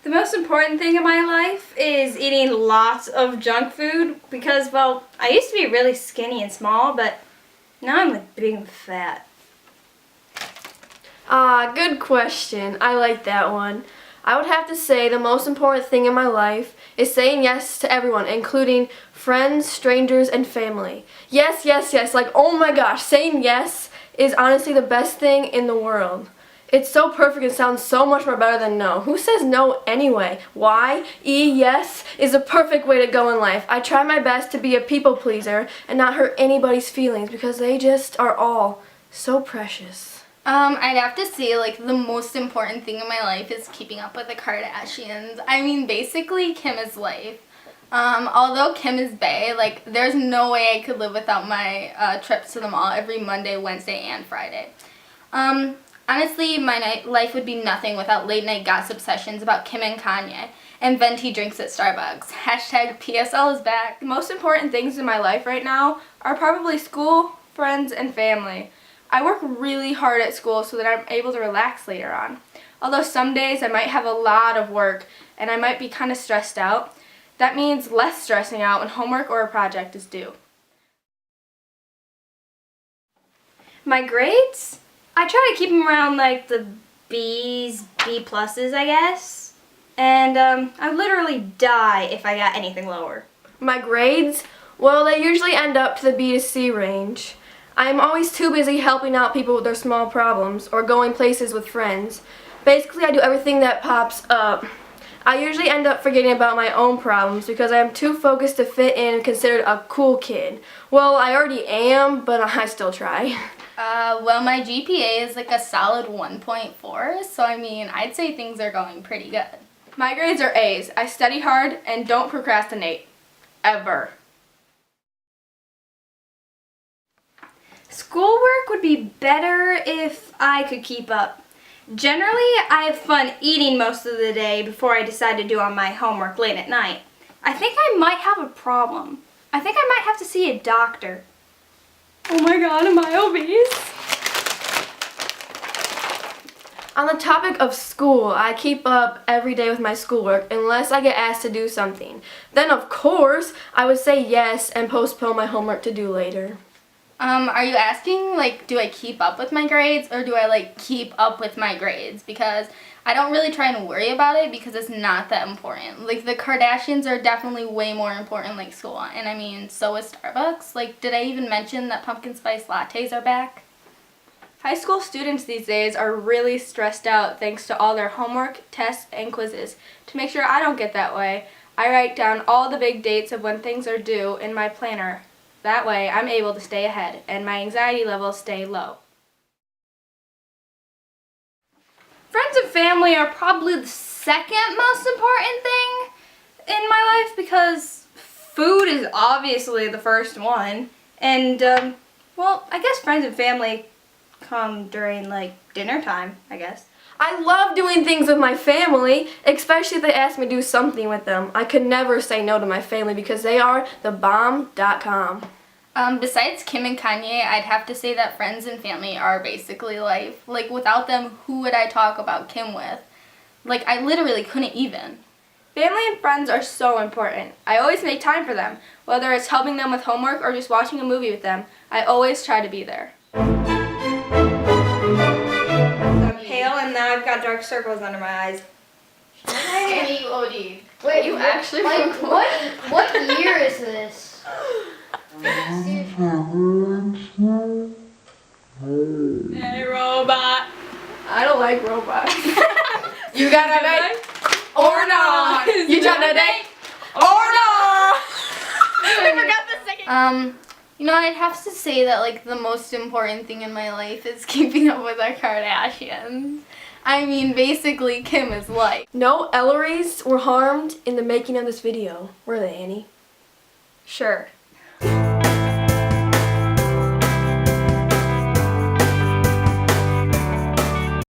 The most important thing in my life is eating lots of junk food because, well, I used to be really skinny and small, but now I'm like big and fat. Good question. I like that one. I would have to say the most important thing in my life is saying yes to everyone, including friends, strangers, and family. Yes, yes, yes. Like, oh my gosh, saying yes is honestly the best thing in the world. It's so perfect and sounds so much more better than no. Who says no anyway? Why? Yes is the perfect way to go in life. I try my best to be a people pleaser and not hurt anybody's feelings because they just are all so precious. I'd have to say, like, the most important thing in my life is keeping up with the Kardashians. I mean, basically, Kim is life. Although Kim is bae, like, there's no way I could live without my trips to the mall every Monday, Wednesday, and Friday. Honestly, my life would be nothing without late-night gossip sessions about Kim and Kanye and venti drinks at Starbucks. Hashtag PSL is back. The most important things in my life right now are probably school, friends, and family. I work really hard at school so that I'm able to relax later on. Although some days I might have a lot of work and I might be kind of stressed out, that means less stressing out when homework or a project is due. My grades? I try to keep them around like the B's, B pluses, I guess. And I'd literally die if I got anything lower. My grades? Well, they usually end up to the B to C range. I'm always too busy helping out people with their small problems or going places with friends. Basically, I do everything that pops up. I usually end up forgetting about my own problems because I am too focused to fit in and considered a cool kid. Well, I already am, but I still try. Well, my GPA is like a solid 1.4, so I mean, I'd say things are going pretty good. My grades are A's. I study hard and don't procrastinate. Ever. Schoolwork would be better if I could keep up. Generally, I have fun eating most of the day before I decide to do all my homework late at night. I think I might have a problem. I think I might have to see a doctor. Oh my god, am I obese? On the topic of school, I keep up every day with my schoolwork unless I get asked to do something. Then, of course, I would say yes and postpone my homework to do later. Are you asking, like, do I keep up with my grades or do I, like, keep up with my grades? Because I don't really try and worry about it because it's not that important. Like, the Kardashians are definitely way more important, like, school. And, I mean, so is Starbucks. Like, did I even mention that pumpkin spice lattes are back? High school students these days are really stressed out thanks to all their homework, tests, and quizzes. To make sure I don't get that way, I write down all the big dates of when things are due in my planner. That way, I'm able to stay ahead, and my anxiety levels stay low. Friends and family are probably the second most important thing in my life because food is obviously the first one. And, well, I guess friends and family come during, like, dinner time, I guess. I love doing things with my family, especially if they ask me to do something with them. I could never say no to my family because they are the bomb.com. Besides Kim and Kanye, I'd have to say that friends and family are basically life. Like, without them, who would I talk about Kim with? Like, I literally couldn't even. Family and friends are so important. I always make time for them. Whether it's helping them with homework or just watching a movie with them, I always try to be there. I'm pale and now I've got dark circles under my eyes. OD. Wait, You actually like, what year is this? Hey, robot. I don't like robots. You got a date or not? You trying to date or not? I forgot the second. You know, I'd have to say that, like, the most important thing in my life is keeping up with the Kardashians. I mean, basically, Kim is life. No Elleries were harmed in the making of this video, were they, Annie? Sure.